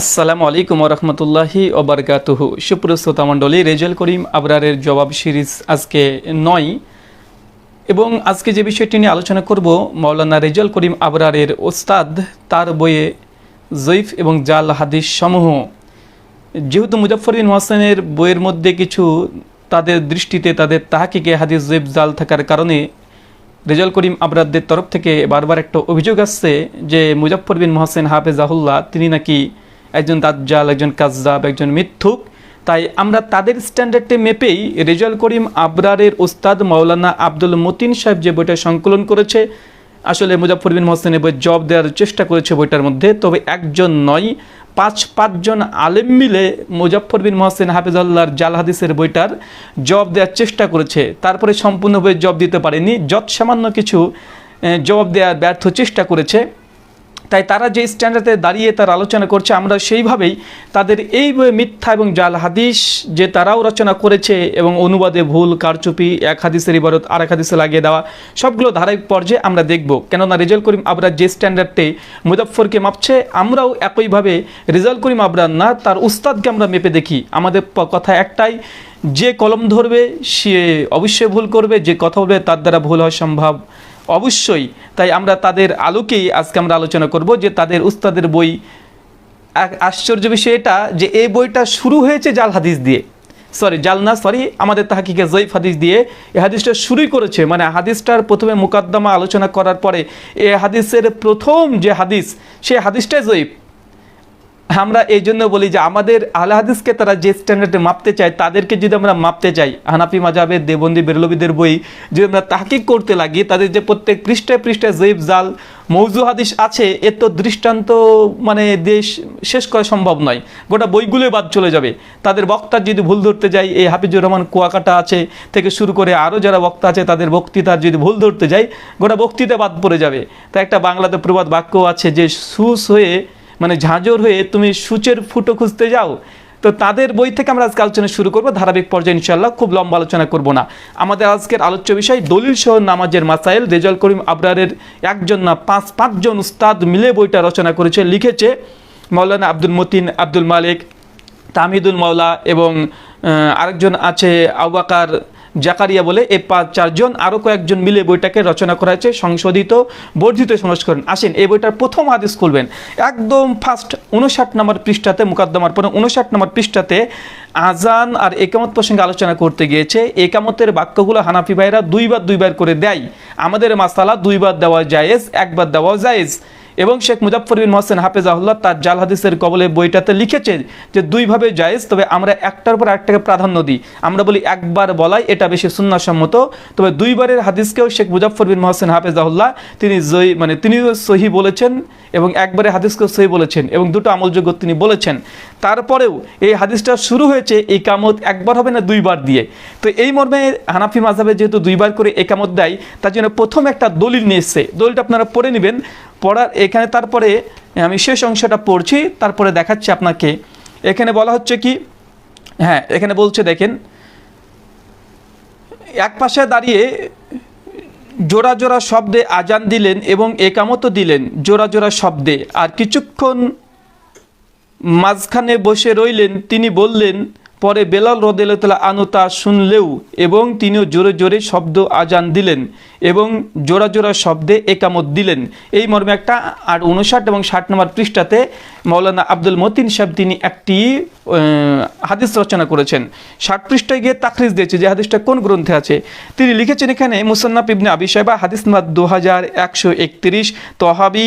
আসসালামু আলাইকুম ওয়া রাহমাতুল্লাহি ওয়া বারাকাতুহু। সুপ্রিয় শ্রোতা মণ্ডলী, রেজাউল করিম আবরারের জবাব সিরিজ আজকে ৯ এবং আজকে যে বিষয়টি নিয়ে আলোচনা করব, মাওলানা রেজাউল করিম আবরারের ওস্তাদ তার বইয়ে জয়ীফ এবং জাল হাদিস সমূহ। যেহেতু মুজাফফর বিন মোহসেনের বইয়ের মধ্যে কিছু তাদের দৃষ্টিতে তাদের তাহকিকে হাদিস জয়ীফ জাল থাকার কারণে রেজাউল করিম আবরারদের তরফ থেকে বারবার একটা অভিযোগ আসছে যে মুজাফফর বিন মোহসেন হাফেজাহুল্লাহ তিনি নাকি একজন দাজ্জাল, একজন কাজ্জাব, একজন মিথ্যুক। তাই আমরা তাদের স্ট্যান্ডার্ডে মেপেই রেজাউল করিম আবরারের ওস্তাদ মাওলানা আব্দুল মতিন সাহেব যে বইটা সংকলন করেছে, আসলে মুজাফফর বিন মোহসেনের বই জবাব দেওয়ার চেষ্টা করেছে বইটার মধ্যে, তবে একজন নয়, পাঁচজন আলেম মিলে মুজাফফর বিন মোহসেন হাফেজাল্লাহর জাল হাদিসের বইটার জবাব দেওয়ার চেষ্টা করেছে। তারপরে সম্পূর্ণ বই জবাব দিতে পারেনি, যত সামান্য কিছু জবাব দেওয়ার ব্যর্থ চেষ্টা করেছে। তাই তারা যে স্ট্যান্ডার্ডে দাঁড়িয়ে তার আলোচনা করছে, আমরা সেইভাবেই তাদের এই বইয়ে মিথ্যা এবং জাল হাদিস যে তারাও রচনা করেছে এবং অনুবাদে ভুল, কারচুপি, এক হাদিসের ইবারত আরেক হাদিসে লাগিয়ে দেওয়া, সবগুলো ধারাবাহিক পর্যায়ে আমরা দেখব। কেননা রেজাউল করিম আবরার যে স্ট্যান্ডার্ডে মুজাফফরকে মাপছে, আমরাও একইভাবে রেজাউল করিম আবরার না, তার উস্তাদকে আমরা মেপে দেখি। আমাদের কথা একটাই, যে কলম ধরবে সে অবশ্যই ভুল করবে, যে কথা বলবে তার দ্বারা ভুল হওয়া সম্ভব অবশ্যই। তাই আমরা তাদের আলোকেই আজকে আমরা আলোচনা করব যে তাদের উস্তাদের বই। আশ্চর্য বিষয় এটা যে এই বইটা শুরু হয়েছে জাল হাদিস দিয়ে, আমাদের তাহকিকে জয়ীফ হাদিস দিয়ে এই হাদিসটা শুরুই করেছে। মানে হাদিসটার প্রথমে মুকাদ্দমা আলোচনা করার পরে এই হাদিসের প্রথম যে হাদিস, সেই হাদিসটাই জয়ীফ। আমরা এই জন্য বলি যে আমাদের আহলে হাদিসকে তারা যে স্ট্যান্ডার্ডে মাপতে চায়, তাদেরকে যদি আমরা মাপতে চাই, হানাফি মাযহাবের দেওবন্দি বেরলভীদের বই যদি আমরা তাহকিক করতে লাগি, তাদের যে প্রত্যেক পৃষ্ঠায় পৃষ্ঠায় জয়ীফ জাল মৌজু হাদিস আছে, এর তো দৃষ্টান্ত মানে দেশ শেষ করা সম্ভব নয়, গোটা বইগুলোই বাদ চলে যাবে। তাদের বক্তার যদি ভুল ধরতে যাই, এই হাফিজুর রহমান কুয়াকাটা আছে থেকে শুরু করে আরও যারা বক্তা আছে তাদের বক্তৃতার যদি ভুল ধরতে যাই, গোটা বক্তৃতা বাদ পড়ে যাবে। তাই একটা বাংলাতে প্রবাদ বাক্য আছে যে সুস হয়ে মানে ঝাঁঝর হয়ে তুমি সূচের ফুটো খুঁজতে যাও। তো তাদের বই থেকে আমরা আজকে আলোচনা শুরু করব ধারাবাহিক পর্যায়ে ইনশাআল্লাহ, খুব লম্বা আলোচনা করব না। আমাদের আজকের আলোচ্য বিষয় দলিল সহ নামাজের মাসাইল। রেজাউল করিম আবরারের একজন না পাঁচজন উস্তাদ মিলে বইটা রচনা করেছে, লিখেছে মাওলানা আব্দুল মতিন, আব্দুল মালিক, তামিদুল মাওলা এবং আরেকজন আছে আবাকার জাকারিয়া বলে, এই চারজন আরও কয়েকজন মিলে বইটাকে রচনা করা হয়েছে, সংশোধিত বর্ধিত সংস্করণ। আসেন এই বইটার প্রথম হাদিস খুলবেন, একদম ফার্স্ট 59 নম্বর পৃষ্ঠাতে, মুকাদ্দমার পরে 59 নম্বর পৃষ্ঠাতে আজান আর একামত প্রসঙ্গে আলোচনা করতে গিয়েছে। একামতের বাক্যগুলো হানাফি ভাইরা দুইবার করে দেয়। আমাদের মাসালা দুইবার দেওয়া জায়েজ, একবার দেওয়া জায়েজ। এবং শেখ মুজাফফর বিন মোহসেন হাফেজাহুল্লাহ তার জাল হাদিসের কবলে বইটাতে লিখেছে যে দুইভাবে জায়েজ, তবে আমরা একটার উপর একটাকে প্রাধান্য দিই। আমরা বলি একবার বলাই এটা বেশি সুন্নাহসম্মত, তবে দুইবারের হাদিসকেও শেখ মুজাফফর বিন মোহসেন হাফেজাহুল্লাহ তিনি তিনিও সহি বলেছেন এবং একবারের হাদিসকেও সহি বলেছেন এবং দুটো আমলযোগ্য তিনি বলেছেন। তারপরেও এই হাদিসটা শুরু হয়েছে একামত একবার হবে না দুইবার দিয়ে। তো এই মর্মে হানাফি মাযহাবে যেহেতু দুইবার করে একামত দেয়, তার জন্য প্রথম একটা দলিল নিয়ে এসছে। দলিলটা আপনারা পড়ে নেবেন, পড়ার এখানে তারপরে আমি শেষ অংশটা পড়ছি, তারপরে দেখাচ্ছি আপনাকে। এখানে বলা হচ্ছে কি, হ্যাঁ এখানে বলছে দেখেন, এক পাশে দাঁড়িয়ে জোড়া জোড়া শব্দে আজান দিলেন এবং একামতও দিলেন জোড়া জোড়া শব্দে, আর কিছুক্ষণ মাঝখানে বসে রইলেন। তিনি বললেন, পরে বেলাল রাদিয়াল্লাহু তাআলা আনহু তা শুনলেও এবং তিনিও জোরে জোরে শব্দ আজান দিলেন এবং জোড়া জোড়া শব্দে একামত দিলেন। এই মর্মে একটা 59 এবং 60 নম্বর পৃষ্ঠাতে মাওলানা আব্দুল মতিন সাহেব তিনি একটি হাদিস রচনা করেছেন। 60 পৃষ্ঠায় গিয়ে তাখরিজ দিয়েছে যে হাদিসটা কোন গ্রন্থে আছে। তিনি লিখেছেন এখানে মুসান্নাফ ইবনে আবি শাইবা, হাদিস নাম্বার 2131, তহাবি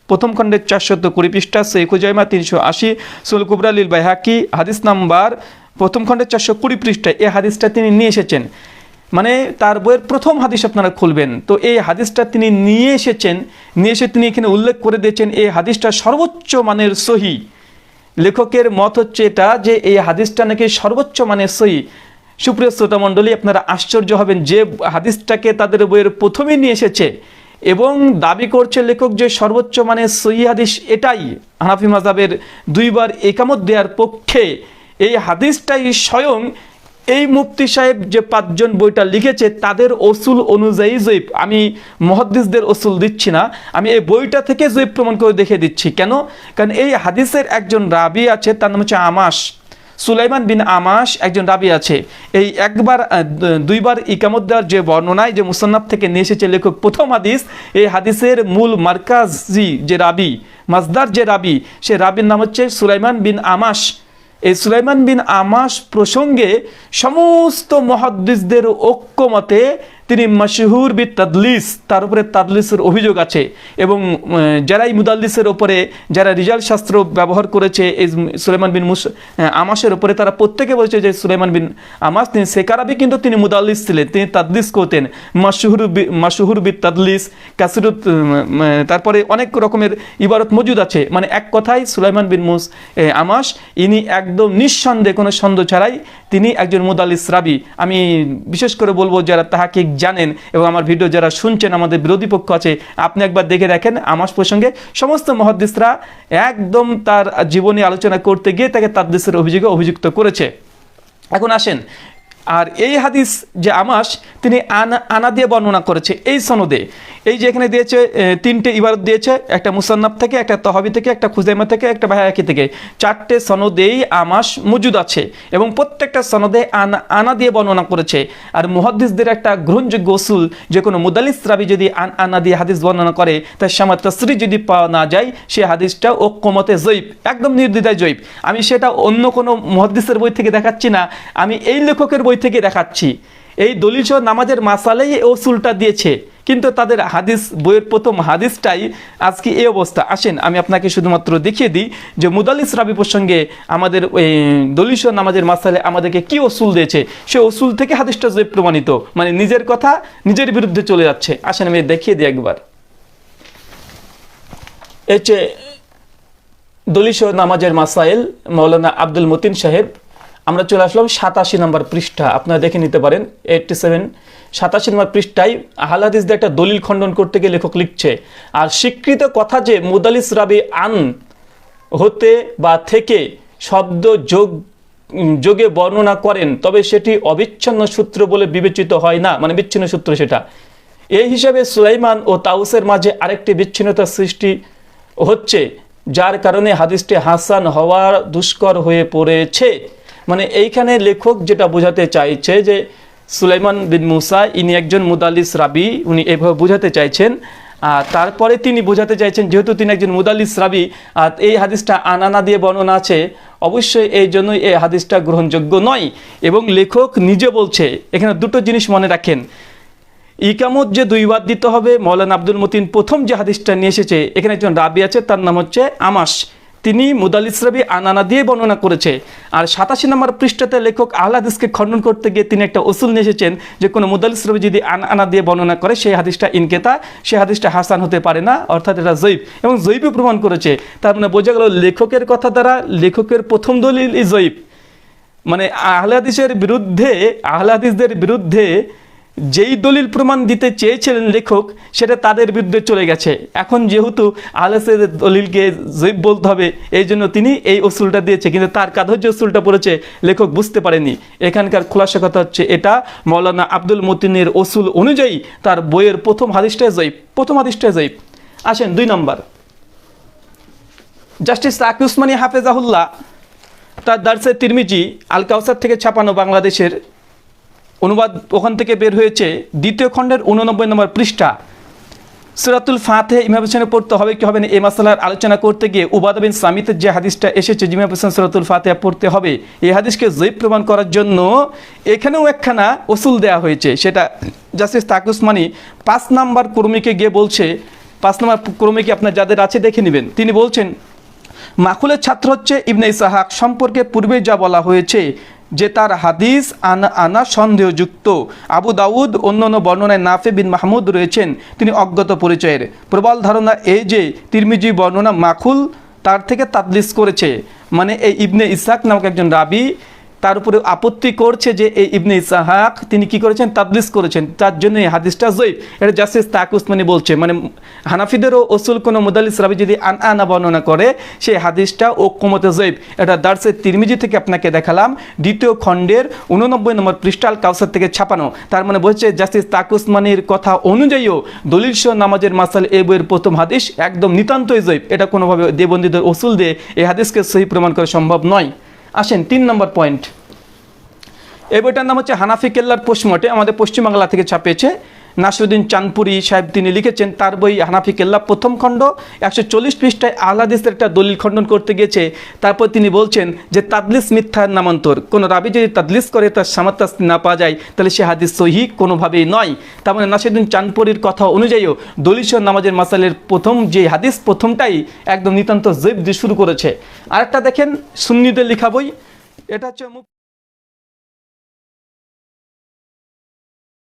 প্রথম খণ্ডের 420 পৃষ্ঠা, সহিহ খুজাইমা 380, সুল কুবরা লিল বাইহাকি হাদিস নাম্বার প্রথম খণ্ডের 420 পৃষ্ঠায় এই হাদিসটা তিনি নিয়ে এসেছেন। মানে তার বইয়ের প্রথম হাদিস আপনারা খুলবেন, তো এই হাদিসটা তিনি নিয়ে এসে তিনি এখানে উল্লেখ করে দিয়েছেন এই হাদিসটা সর্বোচ্চ মানের সহি। লেখকের মত হচ্ছে এটা যে এই হাদিসটা নাকি সর্বোচ্চ মানের সহি। সুপ্রিয় শ্রোতা মণ্ডলী, আপনারা আশ্চর্য হবেন যে হাদিসটাকে তাদের বইয়ের প্রথমেই নিয়ে এসেছে এবং দাবি করছে লেখক যে সর্বোচ্চ মানের সহিহ হাদিস এটাই। হানাফি মাযহাবের দুইবার একামত দেওয়ার পক্ষে এই হাদিসটাই স্বয়ং এই মুফতি সাহেব যে 5 জন বইটা লিখেছে তাদের অসুল অনুযায়ী জয়ীফ, আমি মুহাদ্দিসদের অসুল দিচ্ছি না, আমি এই বইটা থেকে জয়ীফ প্রমাণ করে দেখিয়ে দিচ্ছি। কেন? কারণ এই হাদিসের একজন রাবি আছে, তার নাম হচ্ছে আমাশ, সুলাইমান বিন আমাশ একজন রাবি আছে। এই একবার দুইবার ইকামত দেওয়ার যে বর্ণনায় যে মুসান্নাফ থেকে নিয়ে এসেছে লেখক প্রথম হাদিস, এই হাদিসের মূল মারকাজি যে রাবি, মাজদার যে রাবি, সে রাবির নাম হচ্ছে সুলাইমান বিন আমাশ। এই সুলাইমান বিন আমাশ প্রসঙ্গে সমস্ত মুহাদ্দিসদের ঐক্যমতে তিনি মাশহুর বি তাদলিস, তার উপরে তাদলিসের অভিযোগ আছে। এবং যারা এই মুদাল্লিসের ওপরে যারা রিজাল শাস্ত্র ব্যবহার করেছে এই সুলাইমান বিন আমাশের উপরে, তারা প্রত্যেকে বলছে যে সুলাইমান বিন আমাশ তিনি সেকারাবি, কিন্তু তিনি মুদাল্লিস ছিলেন, তিনি তাদলিস করতেন। মাশহুর বি তাদলিস, কাসিরুত, তারপরে অনেক রকমের ইবারত মজুদ আছে। মানে এক কথায় সুলাইমান বিন আমাশ ইনি একদম নিঃসন্দেহে কোনো সন্দেহ ছাড়াই তিনি একজন মুদাল্লিস রাবি। আমি বিশেষ করে বলবো যারা তাহাকে জানেন এবং আমার ভিডিও যারা শুনছেন, আমাদের বিরোধী পক্ষ আছে, আপনি একবার দেখে দেখেন আমাশ প্রসঙ্গে সমস্ত মুহাদ্দিসরা একদম তার জীবনী আলোচনা করতে গিয়ে তাকে তাদলিসের অভিযোগে অভিযুক্ত করেছে। এখন আসেন, আর এই হাদিস যে আমাশ তিনি আনা দিয়ে বর্ণনা করেছে এই সনদে। এই যে এখানে দিয়েছে 3টে ইবারত দিয়েছে, একটা মুসান্নাফ থেকে, একটা তহাবি থেকে, একটা খুজাইমা থেকে, একটা বাহাকি থেকে, 4টে সনদেই আমাশ মজুদ আছে এবং প্রত্যেকটা সনদে আনা দিয়ে বর্ণনা করেছে। আর মুহাদ্দিসদের একটা গ্রহণযোগ্য উসুল, যে কোনো মুদাল্লিস রাবি যদি আনা দিয়ে হাদিস বর্ণনা করে, তার সামা তাসরিহ যদি পাওয়া না যায়, সে হাদিসটা ঐক্যমতে জয়ীফ, একদম নির্দ্বিধায় জয়ীফ। আমি সেটা অন্য কোনো মুহাদ্দিসের বই থেকে দেখাচ্ছি না, আমি এই লেখকের বই থেকে দেখাচ্ছি। এই দলিল সহ নামাজের মাসালেই এই উসুলটা দিয়েছে, কিন্তু তাদের হাদিস বইয়ের প্রথম হাদিসটাই আজকে এই অবস্থা। আসেন আমি আপনাকে শুধুমাত্র দেখিয়ে দিই যে মুদাল্লিস রাবি প্রসঙ্গে আমাদের ওই দলিল সহ নামাজের মাসালে আমাদেরকে কি উসুল দিয়েছে, সে উসুল থেকে হাদিসটা জয়ীফ প্রমাণিত, মানে নিজের কথা নিজের বিরুদ্ধে চলে যাচ্ছে। আসেন আমি দেখিয়ে দিই একবার। এই যে দলিল সহ নামাজের মাসাইল, মাওলানা আব্দুল মতিন সাহেব, আমরা চলে আসলাম 87 নম্বর পৃষ্ঠা, আপনারা দেখে নিতে পারেন 87 87 নম্বর পৃষ্ঠায় আহলে হাদিসদের একটা দলিল খণ্ডন করতে গিয়ে লেখক লিখছে, আর স্বীকৃত কথা যে মুদাল্লিস রাবি আন হতে বা থেকে শব্দ যোগে বর্ণনা করেন, তবে সেটি অবিচ্ছিন্ন সূত্র বলে বিবেচিত হয় না, মানে বিচ্ছিন্ন সূত্র সেটা। এই হিসাবে সুলাইমান ও তাউসের মাঝে আরেকটি বিচ্ছিন্নতার সৃষ্টি হচ্ছে, যার কারণে হাদিসটি হাসান হওয়ার দুষ্কর হয়ে পড়েছে। মানে এইখানে লেখক যেটা বোঝাতে চাইছে যে সুলাইমান বিন মুসা ইনি একজন মুদাল্লিস রাবি, উনি এভাবে বোঝাতে চাইছেন। আর তারপরে তিনি বোঝাতে চাইছেন যেহেতু তিনি একজন মুদাল্লিস রাবি আর এই হাদিসটা আনানা দিয়ে বর্ণনা আছে, অবশ্যই এই জন্যই এই হাদিসটা গ্রহণযোগ্য নয়। এবং লেখক নিজে বলছে, এখানে দুটো জিনিস মনে রাখেন, ইকামত যে 2 বার দিতে হবে, মাওলানা আব্দুল মতিন প্রথম যে হাদিসটা নিয়ে এসেছে, এখানে একজন রাবি আছে তার নাম হচ্ছে আমাশ, তিনি মুদাল্লিস রাবি আনানা দিয়ে বর্ণনা করেছে। আর 87 নম্বর পৃষ্ঠাতে লেখক আহলে হাদিসকে খণ্ডন করতে গিয়ে তিনি একটা উসুল নিয়ে এসেছেন যে কোনো মুদাল্লিস রাবি যদি আনা দিয়ে বর্ণনা করে সেই হাদিসটা ইনকেতা, সেই হাদিসটা হাসান হতে পারে না, অর্থাৎ এটা জয়ীফ, এবং জয়ীফও প্রমাণ করেছে। তার মানে বোঝা গেল লেখকের কথা দ্বারা লেখকের প্রথম দলিল জয়ীফ, মানে আহলে হাদিসদের বিরুদ্ধে যেই দলিল প্রমাণ দিতে চেয়েছিলেন লেখক, সেটা তাদের বিরুদ্ধে চলে গেছে। এখন যেহেতু আহলে হাদিসের দলিলকে জয়ীফ বলতে হবে, এই জন্য তিনি এই উসুলটা দিয়েছে, কিন্তু তার কাঁধে যে উসুলটা পড়েছে লেখক বুঝতে পারেনি। এখানকার খোলাসা কথা হচ্ছে এটা মাওলানা আব্দুল মতিনের উসুল অনুযায়ী তার বইয়ের প্রথম হাদিসটাই জয়ীফ। আসেন 2 নম্বর, জাস্টিস তাকি উসমানী হাফেজাহুল্লাহ তার দারসে তিরমিজি আল কাউসার থেকে ছাপানো বাংলাদেশের অনুবাদ, ওখান থেকে বের হয়েছে 2য় খণ্ডের 89 নম্বর পৃষ্ঠা। সূরাতুল ফাতিহা ইমাম হোসেনে পড়তে হবে কি হবে না এই মাসালার আলোচনা করতে গিয়ে উবাদা বিন সামিতের যে হাদিসটা এসেছে ইমাম হোসেন সূরাতুল ফাতিহা পড়তে হবে, এই হাদিসকে জয়ীফ প্রমাণ করার জন্য এখানেও একখানা উসুল দেওয়া হয়েছে। সেটা জাস্টিস তাকি উসমানী 5 নম্বর ক্রমিকে গিয়ে বলছে, 5 নম্বর ক্রমিকে আপনার যাদের আছে দেখে নেবেন। তিনি বলছেন মাকুলের ছাত্র হচ্ছে ইবনে ইসহাক সম্পর্কে পূর্বে যা বলা হয়েছে যে তার হাদিস আনা সন্দেহযুক্ত। আবু দাউদ অন্যান্য বর্ণনায় নাফে বিন মাহমুদ রয়েছেন, তিনি অজ্ঞাত পরিচয়ের। প্রবল ধারণা এই যে তিরমিজি বর্ণনা মাকুল তার থেকে তাদলিস করেছে, মানে এই ইবনে ইসহাক নামক একজন রাবি তার উপরে আপত্তি করছে যে এই ইবনে ইসহাক তিনি কি করেছেন, তাদলিস করেছেন, তার জন্য এই হাদিসটা জয়ীফ। এটা জাস্টিস তাক উসমানী বলছে, মানে হানাফিদেরও ওসুল কোনো মুদাল্লিস রাবি যদি আনা বর্ণনা করে সেই হাদিসটা ঐক্যমতে জয়ীফ। এটা দারসে তিরমিজি থেকে আপনাকে দেখালাম, 2য় খণ্ডের 89 নম্বর পৃষ্ঠাল কাউসার থেকে ছাপানো। তার মানে বলছে জাস্টিস তাক উসমানীর কথা অনুযায়ীও দলিল সহ নামাজের মাসাল এই বইয়ের প্রথম হাদিস একদম নিতান্তই জয়ীফ। এটা কোনোভাবে দেবন্দীদের ওসুল দিয়ে এই হাদিসকে সহি প্রমাণ করা সম্ভব নয়। আসেন 3 নম্বর পয়েন্ট। এই বইটার নাম হচ্ছে হানাফি কেল্লার পোস্টমর্টে, আমাদের পশ্চিমবাংলা থেকে ছাপিয়েছে নাসিরুদ্দিন চাঁদপুরি সাহেব, তিনি লিখেছেন। তার বই হানাফি কেল্লা প্রথম খণ্ড 140 পৃষ্ঠায় আহলে হাদিসের একটা দলিল খণ্ডন করতে গিয়েছে। তারপর তিনি বলছেন যে তাদলিস মিথ্যার নামান্তর, কোনো রাবি যদি তাদলিস করে তার সামাত্তাস না পাওয়া যায় তাহলে সে হাদিস সহিহ কোনোভাবেই নয়। তার মানে নাসিরুদ্দিন চাঁদপুরির কথা অনুযায়ীও দলিল সহ নামাজের মাসালের প্রথম যে হাদিস প্রথমটাই একদম নিতান্ত জয়ীফ দিয়ে শুরু করেছে। আরেকটা দেখেন সুন্নিদের লেখা বই, এটা হচ্ছে